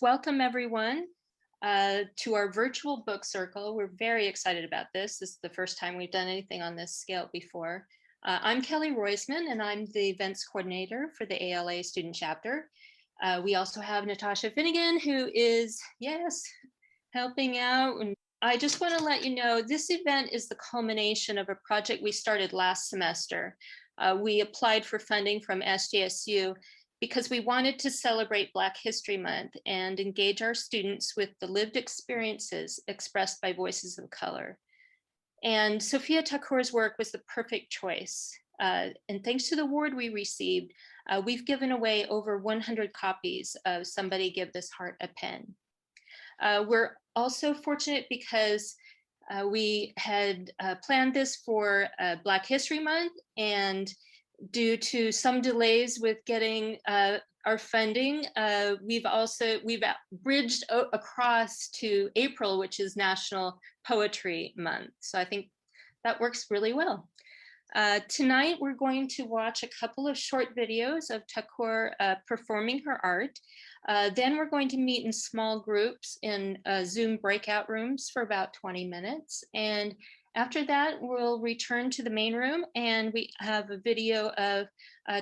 welcome everyone to our virtual book circle. We're very excited about this. This is the first time we've done anything on this scale before. I'm Kelli Roisman, and I'm the events coordinator for the ALA student chapter. We also have Natasha Finnegan, who is, yes, helping out. And I just want to let you know, this event is the culmination of a project we started last semester. We applied for funding from SJSU because we wanted to celebrate Black History Month and engage our students with the lived experiences expressed by voices of color. And Sophia Thakur's work was the perfect choice. And thanks to the award we received, we've given away over 100 copies of Somebody Give This Heart a Pen. We're also fortunate because we had planned this for Black History Month, and due to some delays with getting our funding, we've bridged across to April, which is National Poetry Month. So I think that works really well. Tonight, we're going to watch a couple of short videos of Thakur performing her art. Then we're going to meet in small groups in Zoom breakout rooms for about 20 minutes. And after that, we'll return to the main room, and we have a video of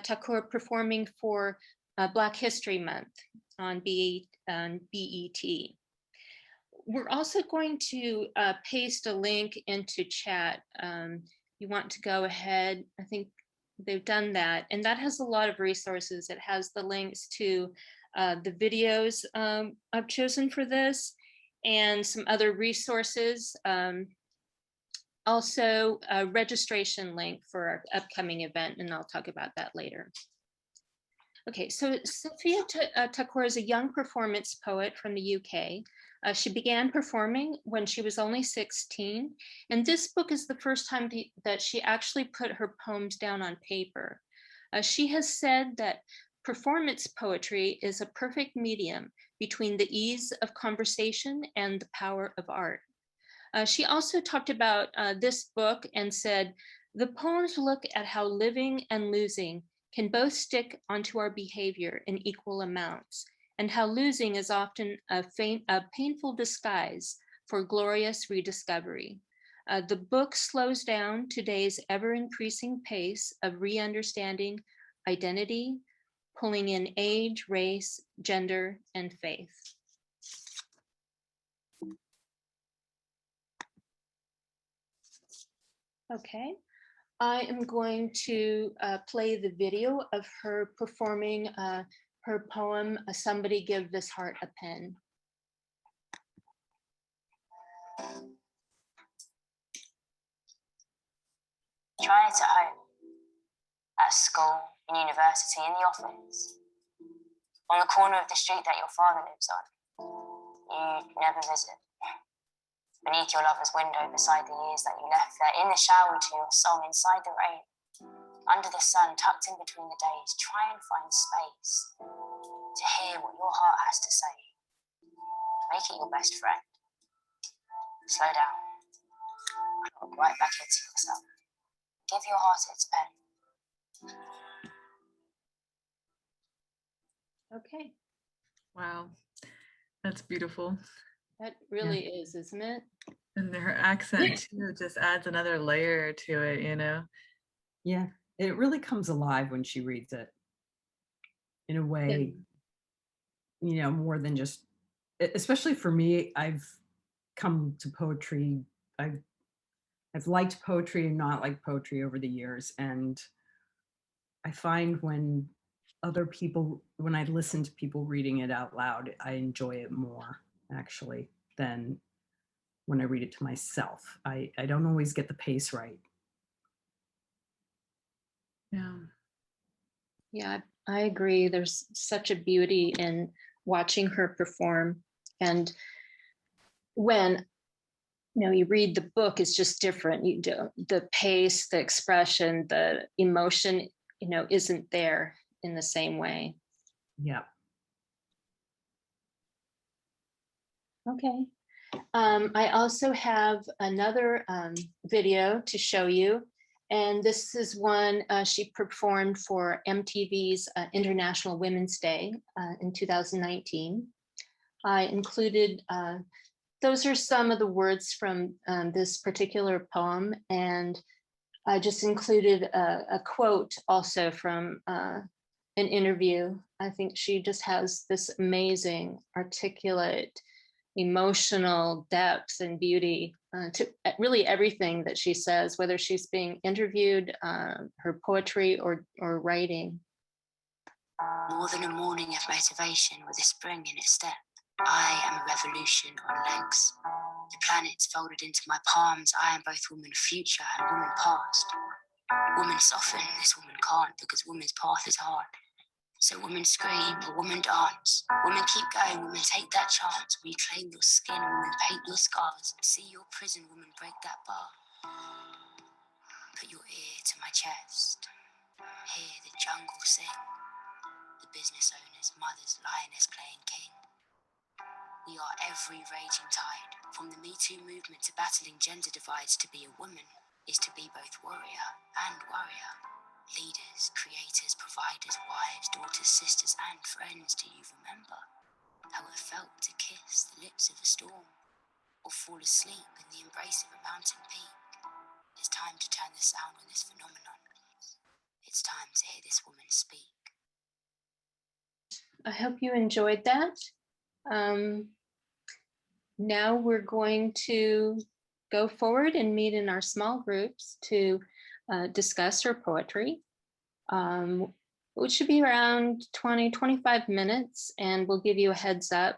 Thakur performing for Black History Month on BET. We're also going to paste a link into chat. You want to go ahead, I think they've done that, and that has a lot of resources. It has the links to the videos I've chosen for this and some other resources. Also a registration link for our upcoming event, and I'll talk about that later. Okay, so Sophia Thakur is a young performance poet from the UK. She began performing when she was only 16, and this book is the first time that she actually put her poems down on paper. She has said that performance poetry is a perfect medium between the ease of conversation and the power of art. She also talked about this book and said, the poems look at how living and losing can both stick onto our behavior in equal amounts, and how losing is often a painful disguise for glorious rediscovery. The book slows down today's ever-increasing pace of re-understanding identity, pulling in age, race, gender, and faith. Okay, I am going to play the video of her performing her poem, Somebody Give This Heart a Pen. Trying it at home, at school, in university, in the office, on the corner of the street that your father lives on, you never visit. Beneath your lover's window, beside the years that you left there, in the shower to your song, inside the rain, under the sun, tucked in between the days, try and find space to hear what your heart has to say. Make it your best friend. Slow down. Look right back into yourself. Give your heart its pen. Okay. Wow, that's beautiful. That really is, isn't it? And her accent too just adds another layer to it, you know? Yeah, it really comes alive when she reads it in a way, you know, more than just, especially for me, I've come to poetry. I've liked poetry and not liked poetry over the years. And I find when other people, when I listen to people reading it out loud, I enjoy it more actually than when I read it to myself. I don't always get the pace right. Yeah. Yeah, I agree. There's such a beauty in watching her perform. And when you read the book, it's just different. You do the pace, the expression, the emotion, isn't there in the same way. Yeah. Okay. I also have another video to show you. And this is one she performed for MTV's International Women's Day in 2019. I included, those are some of the words from this particular poem, and I just included a quote also from an interview. I think she just has this amazing, articulate, emotional depth and beauty to really everything that she says, whether she's being interviewed, her poetry or writing. More than a morning of motivation with a spring in its step, I am a revolution on legs. The planets folded into my palms, I am both woman future and woman past. Woman soften, this woman can't, because woman's path is hard. So women scream, a woman dance. Women keep going, women take that chance. Reclaim your skin, women paint your scars. See your prison, woman break that bar. Put your ear to my chest. Hear the jungle sing. The business owners, mothers, lioness playing king. We are every raging tide. From the Me Too movement to battling gender divides, to be a woman is to be both warrior and warrior. Leaders, creators, providers, wives, daughters, sisters, and friends, do you remember how it felt to kiss the lips of a storm or fall asleep in the embrace of a mountain peak? It's time to turn the sound on this phenomenon. It's time to hear this woman speak. I hope you enjoyed that. Now we're going to go forward and meet in our small groups to discuss her poetry, which should be around 20-25 minutes, and we'll give you a heads up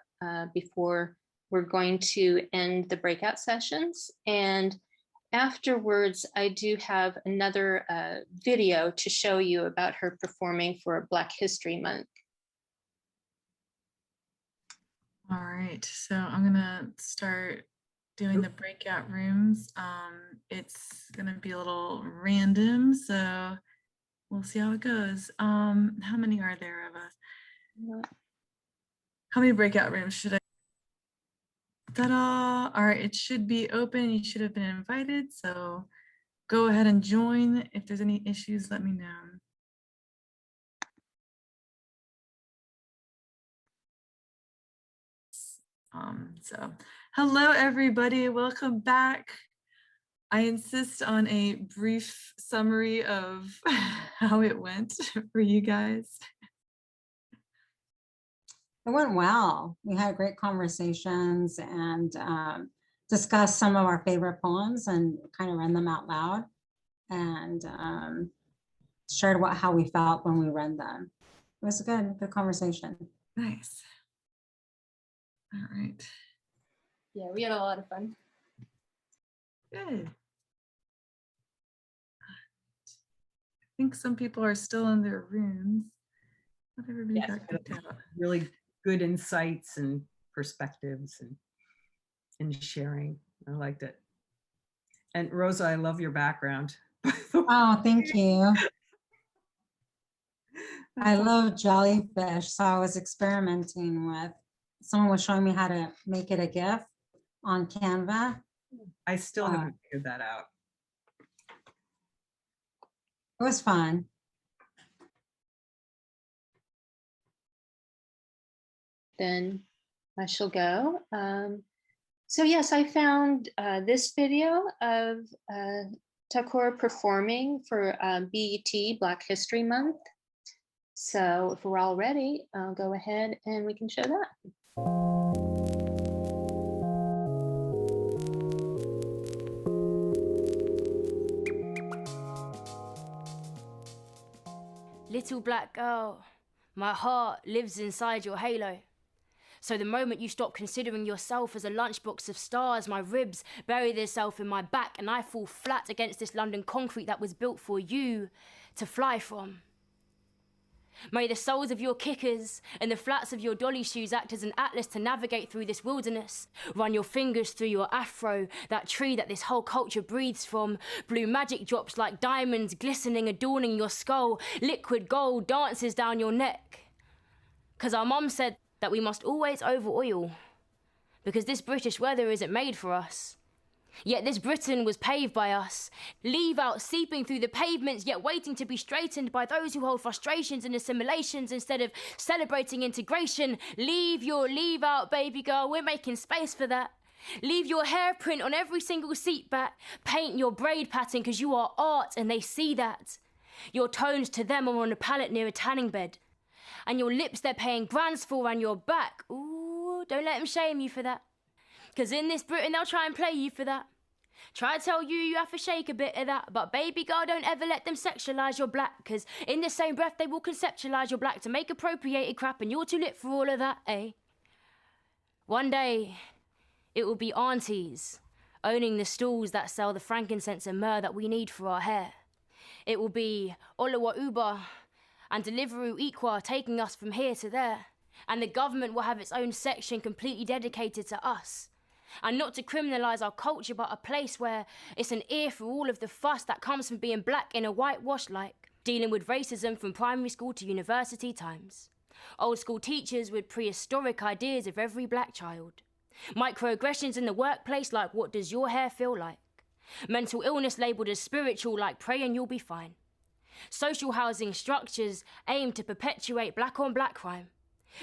before we're going to end the breakout sessions. And afterwards, I do have another video to show you about her performing for Black History Month. All right, so I'm gonna start doing the breakout rooms. It's gonna be a little random, so we'll see how it goes. How many are there of us? How many breakout rooms should I? Ta-da! All right, it should be open. You should have been invited, so go ahead and join. If there's any issues, let me know. So hello, everybody. Welcome back. I insist on a brief summary of how it went for you guys. It went well. We had great conversations and discussed some of our favorite poems and kind of read them out loud and shared how we felt when we read them. It was a good conversation. Nice. All right. Yeah, we had a lot of fun. Good. I think some people are still in their rooms. Not everybody got kicked out. Really good insights and perspectives and sharing. I liked it. And Rosa, I love your background. Oh, thank you. I love jellyfish, so I was experimenting with, someone was showing me how to make it a GIF on Canva. I still haven't figured that out. It was fun. Then I shall go. So yes, I found this video of Thakur performing for BET Black History Month. So if we're all ready, I'll go ahead and we can show that. Little black girl, my heart lives inside your halo. So the moment you stop considering yourself as a lunchbox of stars, my ribs bury themselves in my back and I fall flat against this London concrete that was built for you to fly from. May the soles of your kickers and the flats of your dolly shoes act as an atlas to navigate through this wilderness. Run your fingers through your afro, that tree that this whole culture breathes from. Blue magic drops like diamonds glistening, adorning your skull. Liquid gold dances down your neck. 'Cause our mum said that we must always over oil, because this British weather isn't made for us. Yet this Britain was paved by us. Leave out seeping through the pavements, yet waiting to be straightened by those who hold frustrations and assimilations instead of celebrating integration. Leave your leave out, baby girl, we're making space for that. Leave your hairprint on every single seat back. Paint your braid pattern because you are art and they see that. Your tones to them are on a pallet near a tanning bed. And your lips they're paying brands for and your back. Ooh, don't let them shame you for that. Because in this Britain they'll try and play you for that. Try to tell you you have to shake a bit of that. But baby girl, don't ever let them sexualise your black. Because in the same breath they will conceptualise your black to make appropriated crap. And you're too lit for all of that, eh? One day it will be aunties owning the stalls that sell the frankincense and myrrh that we need for our hair. It will be Olawa Uber and Deliveroo Equa taking us from here to there. And the government will have its own section completely dedicated to us. And not to criminalise our culture, but a place where it's an ear for all of the fuss that comes from being black in a whitewash like. Dealing with racism from primary school to university times. Old school teachers with prehistoric ideas of every black child. Microaggressions in the workplace like what does your hair feel like? Mental illness labelled as spiritual like pray and you'll be fine. Social housing structures aim to perpetuate black on black crime.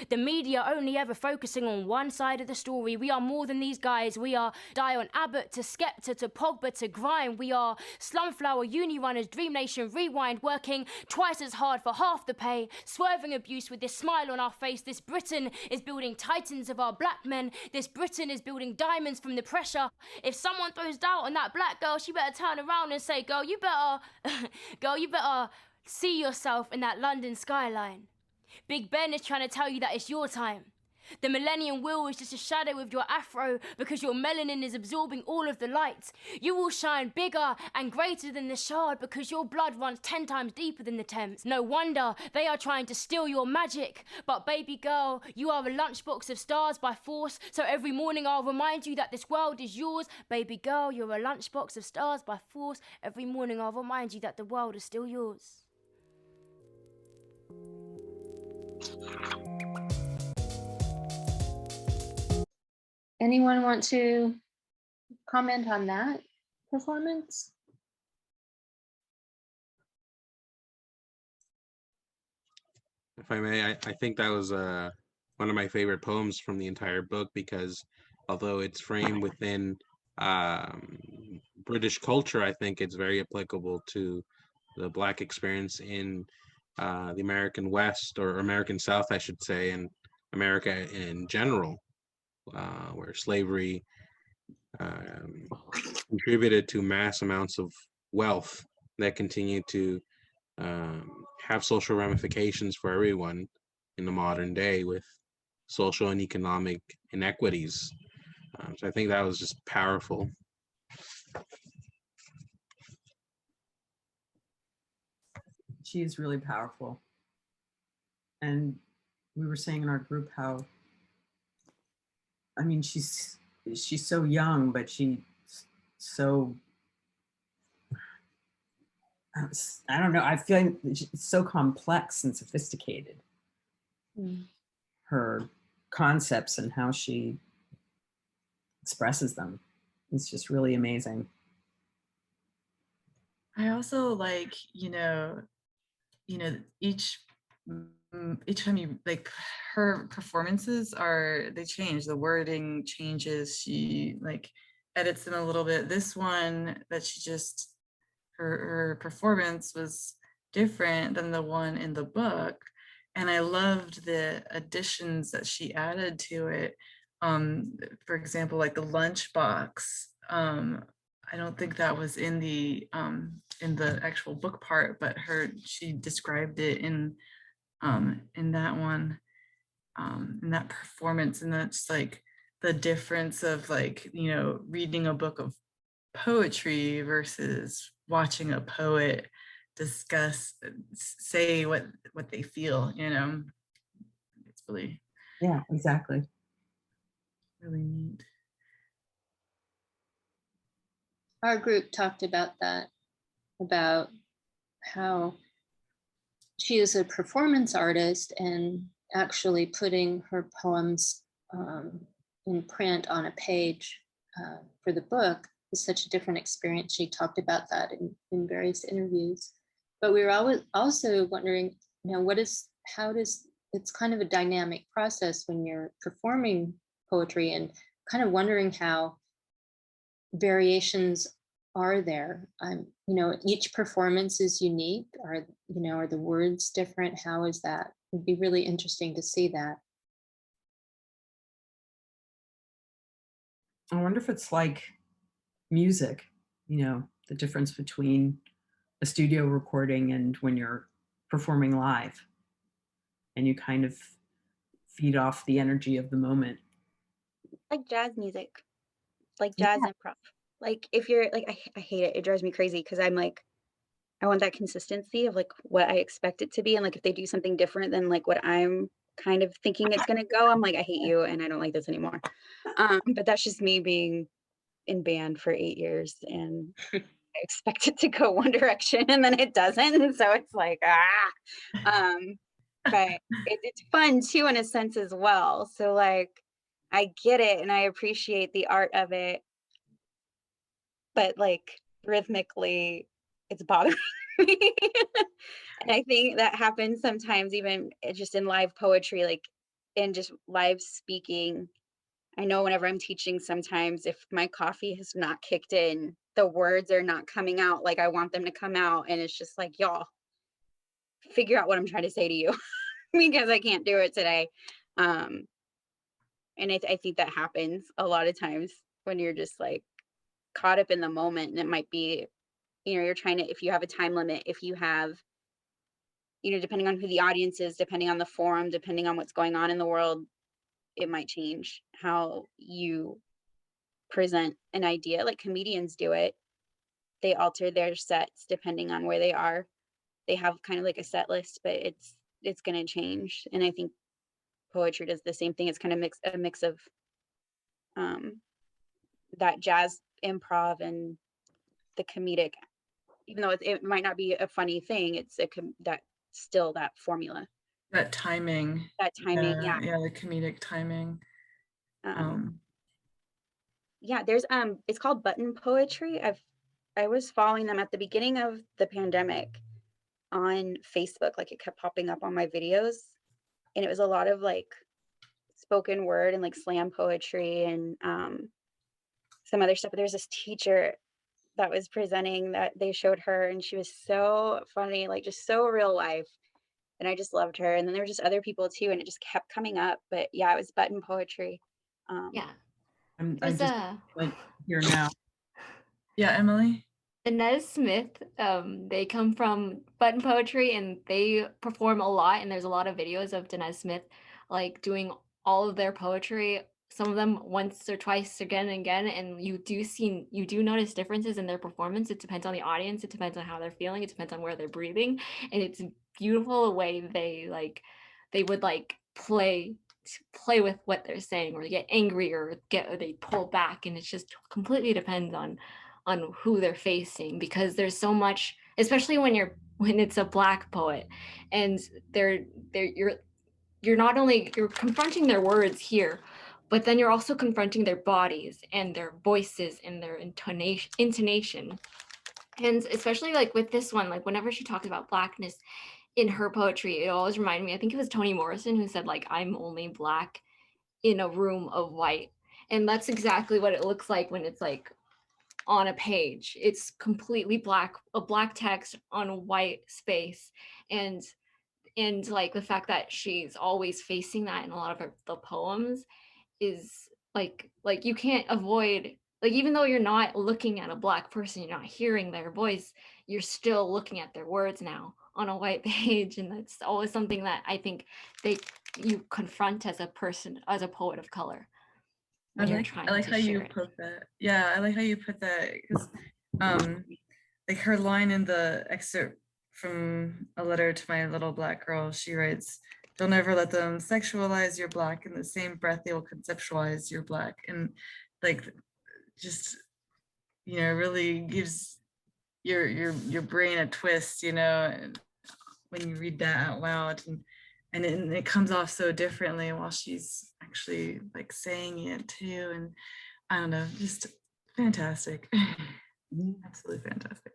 The media only ever focusing on one side of the story. We are more than these guys. We are Dion Abbott to Skepta to Pogba to Grime. We are Slumflower, Uni Runners, Dream Nation, Rewind, working twice as hard for half the pay, swerving abuse with this smile on our face. This Britain is building titans of our black men. This Britain is building diamonds from the pressure. If someone throws doubt on that black girl, she better turn around and say, girl, you better see yourself in that London skyline. Big Ben is trying to tell you that it's your time. The millennium wheel is just a shadow of your afro because your melanin is absorbing all of the light. You will shine bigger and greater than the shard because your blood runs 10 times deeper than the Thames. No wonder they are trying to steal your magic. But baby girl, you are a lunchbox of stars by force. So every morning I'll remind you that this world is yours. Baby girl, you're a lunchbox of stars by force. Every morning I'll remind you that the world is still yours. Anyone want to comment on that performance? If I may, I think that was one of my favorite poems from the entire book because although it's framed within British culture, I think it's very applicable to the Black experience in the American West or American South, I should say, and America in general, where slavery contributed to mass amounts of wealth that continue to have social ramifications for everyone in the modern day with social and economic inequities. So I think that was just powerful. She is really powerful. And we were saying in our group how, I mean, she's so young, but she's so, I don't know, I feel like she's so complex and sophisticated. Her concepts and how she expresses them. It's just really amazing. I also like, each time you like her performances they change, the wording changes, she like edits them a little bit. This one that she just, her performance was different than the one in the book. And I loved the additions that she added to it. For example, like the lunchbox. I don't think that was in the actual book part, but she described it in that one, in that performance. And that's like the difference of like, reading a book of poetry versus watching a poet say what they feel, it's really, yeah, exactly, really neat. Our group talked about that, about how she is a performance artist and actually putting her poems in print on a page for the book is such a different experience. She talked about that in various interviews. But we were always also wondering, it's kind of a dynamic process when you're performing poetry, and kind of wondering how variations are there. Each performance is unique. Are the words different? How is that? It'd be really interesting to see that. I wonder if it's like music, the difference between a studio recording and when you're performing live, and you kind of feed off the energy of the moment. Like jazz music, like jazz improv. Like if you're like, I hate it. It drives me crazy because I'm like, I want that consistency of like what I expect it to be. And like if they do something different than like what I'm kind of thinking it's gonna go, I'm like, I hate you and I don't like this anymore. But that's just me being in band for 8 years, and I expect it to go one direction and then it doesn't. So it's like, but it's fun too in a sense as well. So like I get it and I appreciate the art of it, but like rhythmically it's bothering me. And I think that happens sometimes even just in live poetry, like in just live speaking. I know whenever I'm teaching, sometimes if my coffee has not kicked in, the words are not coming out like I want them to come out. And it's just like, y'all, figure out what I'm trying to say to you because I can't do it today. And I think that happens a lot of times when you're just like caught up in the moment, and it might be, you're trying to, if you have a time limit, if you have, depending on who the audience is, depending on the forum, depending on what's going on in the world, it might change how you present an idea. Like comedians do it. They alter their sets depending on where they are. They have kind of like a set list, but it's going to change. And I think poetry does the same thing. It's kind of a mix of that jazz improv and the comedic, even though it might not be a funny thing, it's that still that formula. That timing. Yeah. Yeah, the comedic timing. Yeah, there's it's called Button Poetry. I was following them at the beginning of the pandemic on Facebook. Like it kept popping up on my videos, and it was a lot of like spoken word and like slam poetry and some other stuff. But there's this teacher that was presenting that they showed her, and she was so funny, like just so real life. And I just loved her. And then there were just other people too, and it just kept coming up. But yeah, it was Button Poetry. Yeah. I just went here now. Yeah, Emily? Inez Smith, they come from Button Poetry, and they perform a lot, and there's a lot of videos of Inez Smith like doing all of their poetry, some of them once or twice, again and again, and you do notice differences in their performance. It depends on the audience, it depends on how they're feeling, it depends on where they're breathing, and it's beautiful the way they would like play with what they're saying, or get angry, or they pull back, and it just completely depends on who they're facing, because there's so much, especially when it's a Black poet, and you're not only confronting their words here, but then you're also confronting their bodies and their voices and their intonation. And especially like with this one, like whenever she talks about Blackness in her poetry, it always reminded me, I think it was Toni Morrison who said like, I'm only Black in a room of white. And that's exactly what it looks like when it's like on a page. It's completely black, a black text on a white space. And like the fact that she's always facing that in a lot of the poems is like you can't avoid, like, even though you're not looking at a Black person, you're not hearing their voice, you're still looking at their words now on a white page. And that's always something that I think you confront as a person, as a poet of color. I like how you put that. Yeah, I like how you put that, because like her line in the excerpt from A Letter to My Little Black Girl, she writes, "Don't ever let them sexualize your Black. In the same breath, they will conceptualize your Black." And like, just, really gives your brain a twist, when you read that out loud, and it comes off so differently while she's actually like saying it too. And I don't know, just Fantastic. Absolutely fantastic.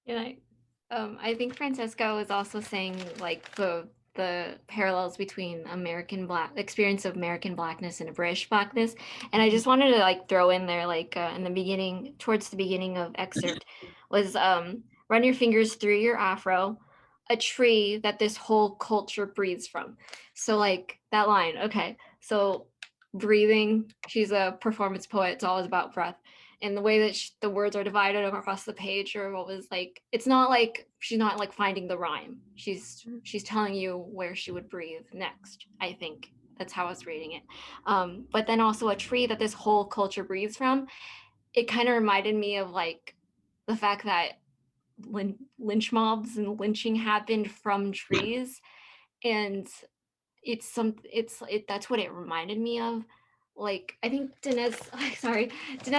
Yeah, I think Francesca was also saying like the parallels between experience of American Blackness and British Blackness, and I just wanted to like throw in there like in the beginning, towards the beginning of excerpt, was run your fingers through your afro, a tree that this whole culture breathes from. So like that line, okay, so breathing. She's a performance poet. It's always about breath. And the way that the words are divided across the page, or what was like, it's not like she's not like finding the rhyme. She's telling you where she would breathe next. I think that's how I was reading it. But then also a tree that this whole culture breathes from. It kind of reminded me of like the fact that lynch mobs and lynching happened from trees, and that's what it reminded me of. Like I think Dinesh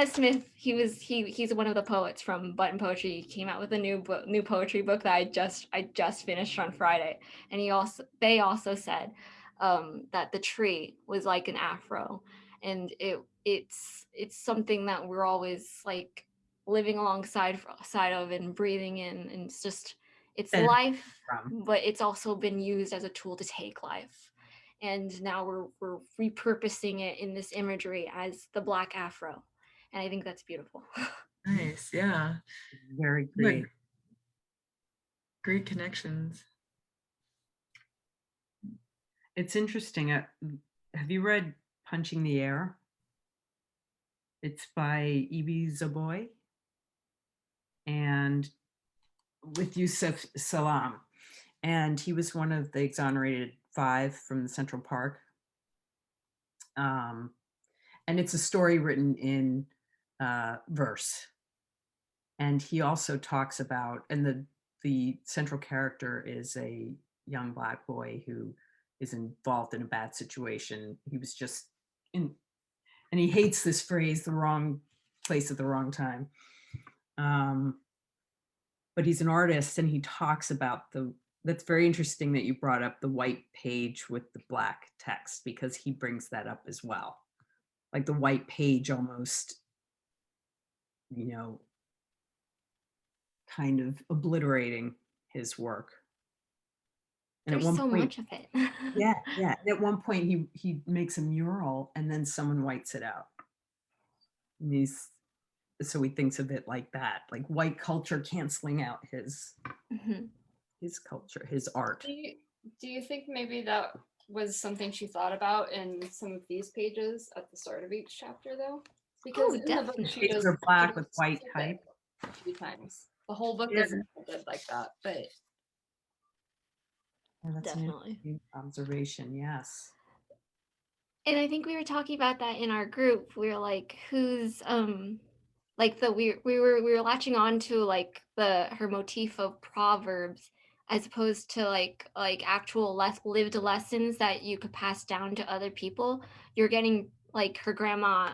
Smith, he's one of the poets from Button Poetry. He came out with a new poetry book that I just finished on Friday, and they also said that the tree was like an afro, and it's something that we're always like living alongside of and breathing in, and it's life, but it's also been used as a tool to take life. And now we're repurposing it in this imagery as the Black Afro. And I think that's beautiful. Nice, yeah. Very great. Great connections. It's interesting. Have you read Punching the Air? It's by Ibi Zoboi and with Yusuf Salam. And he was one of the exonerated 5 from the Central Park. And it's a story written in verse. And he also talks about, and the central character is a young Black boy who is involved in a bad situation. He was just in, and he hates this phrase, the wrong place at the wrong time. But he's an artist, and he talks about that's very interesting that you brought up the white page with the Black text, because he brings that up as well. Like the white page almost, kind of obliterating his work. And There's at one so point, much of it. yeah. And at one point he makes a mural and then someone whites it out. And so he thinks of it like that, like white culture canceling out his culture, his art. Do you think maybe that was something she thought about in some of these pages at the start of each chapter, though? Because in the book she does are black with white type a few times. The whole book isn't good like that, but that's definitely an observation. Yes. And I think we were talking about that in our group. We were like, who's like we were latching on to like her motif of proverbs, as opposed to like actual lived lessons that you could pass down to other people. You're getting like her grandma,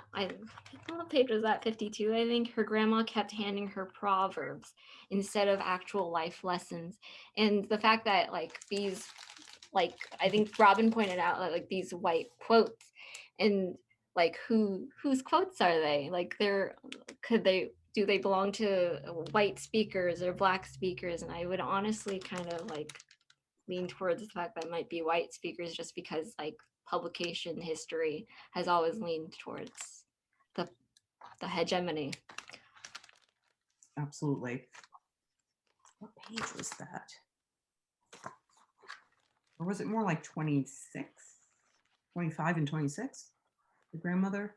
what page was that, 52, I think. Her grandma kept handing her proverbs instead of actual life lessons. And the fact that like these, like I think Robin pointed out, like these white quotes, and like whose quotes are they? Like do they belong to white speakers or Black speakers? And I would honestly kind of like lean towards the fact that it might be white speakers, just because like publication history has always leaned towards the hegemony. Absolutely. What page was that? Or was it more like 26, 25 and 26? The grandmother?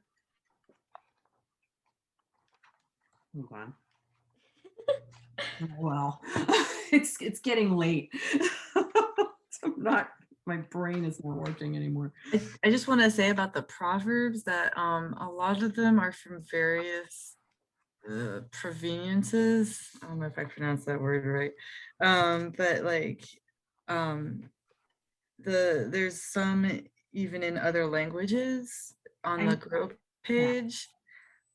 Hold on. Well, it's getting late. My brain is not working anymore. I just want to say about the proverbs that a lot of them are from various proveniences. I don't know if I pronounced that word right, but like there's some even in other languages on the group page.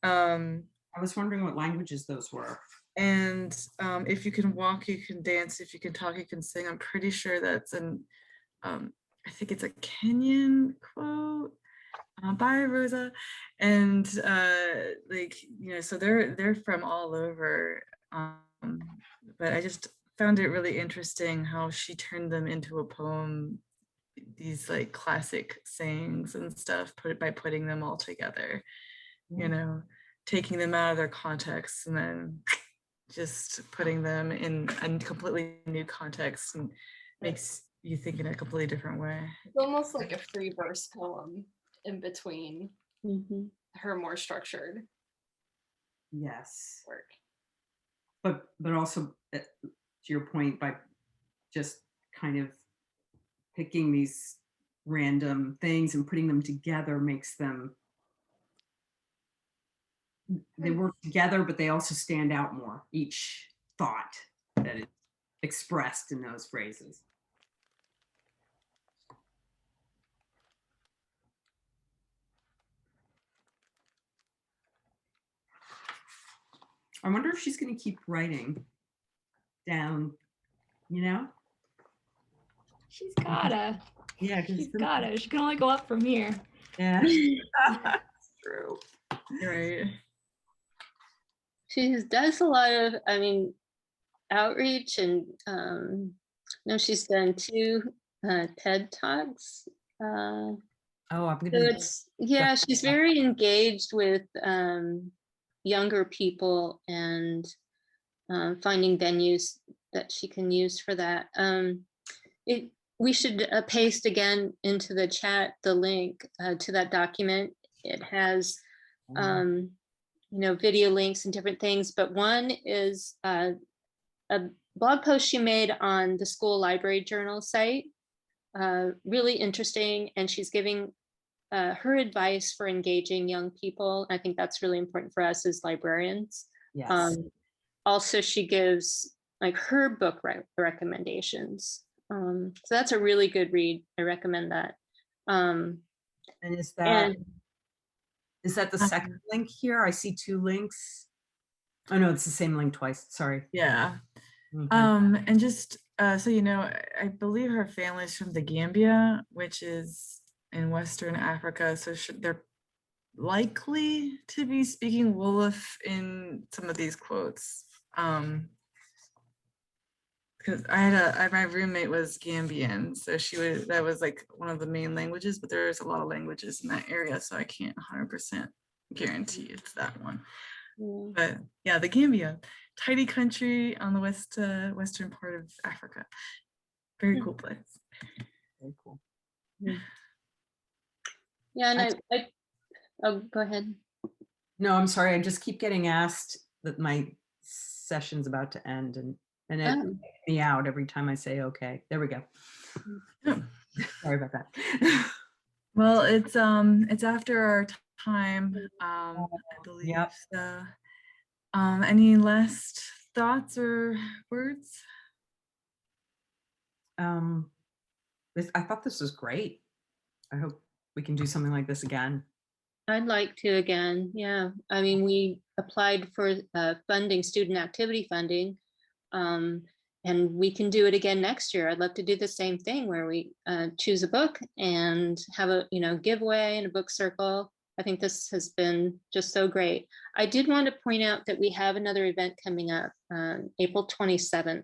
I was wondering what languages those were. And if you can walk, you can dance. If you can talk, you can sing. I'm pretty sure that's I think it's a Kenyan quote. Bye, Rosa. And like, you know, so they're from all over. But I just found it really interesting how she turned them into a poem, these like classic sayings and stuff, by putting them all together, you know, taking them out of their context and then just putting them in a completely new context, and makes you think in a completely different way. It's almost like a free verse poem in between her more structured work. But also, to your point, by just kind of picking these random things and putting them together makes them, they work together, but they also stand out more, each thought that is expressed in those phrases. I wonder if she's going to keep writing down, you know? She's gotta. Yeah, she's gotta. She can only go up from here. Yeah, that's true. Right. She does a lot of, I mean, outreach, and no, she's done 2 TED Talks. Oh, I'm So gonna. yeah, she's very engaged with younger people, and finding venues that she can use for that. We should paste again into the chat the link to that document. It has you know, video links and different things, but one is a blog post she made on the school library journal site. Really interesting, and she's giving her advice for engaging young people. I think that's really important for us as librarians. Yes. Also, she gives like her book recommendations. So that's a really good read. I recommend that. And is that the second link here? I see 2 links. Oh no, it's the same link twice. Sorry. Yeah. And just so you know, I believe her family's from the Gambia, which is in Western Africa. So they're likely to be speaking Wolof in some of these quotes. Because my roommate was Gambian, so that was like one of the main languages, but there's a lot of languages in that area, so I can't 100% guarantee it's that one. But yeah, the Gambia, tiny country on the western part of Africa. Very cool place. Very cool. Yeah, and I oh, go ahead. No, I'm sorry. I just keep getting asked that my session's about to end, and it takes me out every time I say okay. There we go. Sorry about that. Well, it's after our time, I believe. Yep. So, any last thoughts or words? I thought this was great. I hope we can do something like this again. I'd like to again. Yeah, I mean, we applied for funding, student activity funding, and we can do it again next year. I'd love to do the same thing where we choose a book and have a giveaway and a book circle. I think this has been just so great. I did want to point out that we have another event coming up April 27th,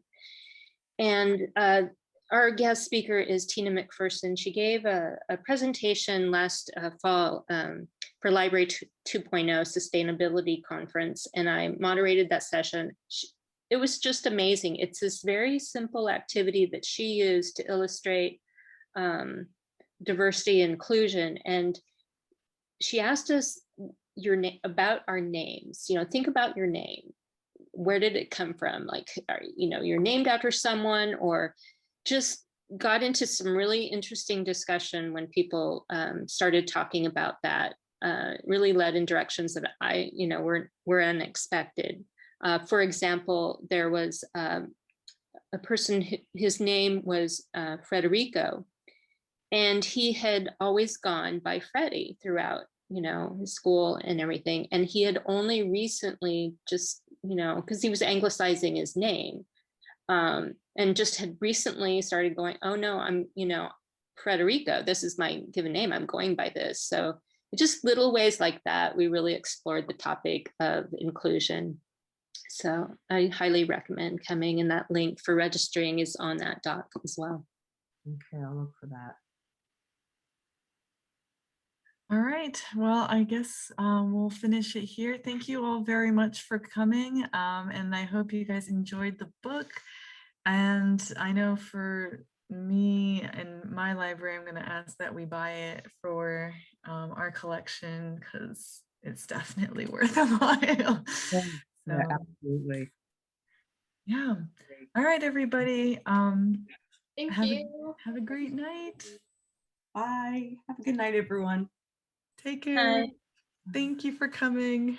and our guest speaker is Tina McPherson. She gave a presentation last fall for Library 2.0 Sustainability Conference, and I moderated that session. It was just amazing. It's this very simple activity that she used to illustrate diversity and inclusion. And she asked us about our names. Think about your name. Where did it come from? Like, you're named after someone, or just got into some really interesting discussion when people started talking about that. Really led in directions that were unexpected. For example, there was a person, his name was Federico, and he had always gone by Freddie throughout, his school and everything. And he had only recently just, because he was anglicizing his name, and just had recently started going, oh no, I'm, Federico, this is my given name, I'm going by this. So just little ways like that, we really explored the topic of inclusion. So I highly recommend coming, and that link for registering is on that doc as well. Okay, I'll look for that. All right, well, I guess we'll finish it here. Thank you all very much for coming, and I hope you guys enjoyed the book. And I know for me and my library, I'm going to ask that we buy it for our collection, because it's definitely worth a while. Yeah, absolutely. Yeah. All right, everybody. Thank Have you. a great night. Bye. Have a good night, everyone. Take care. Bye. Thank you for coming.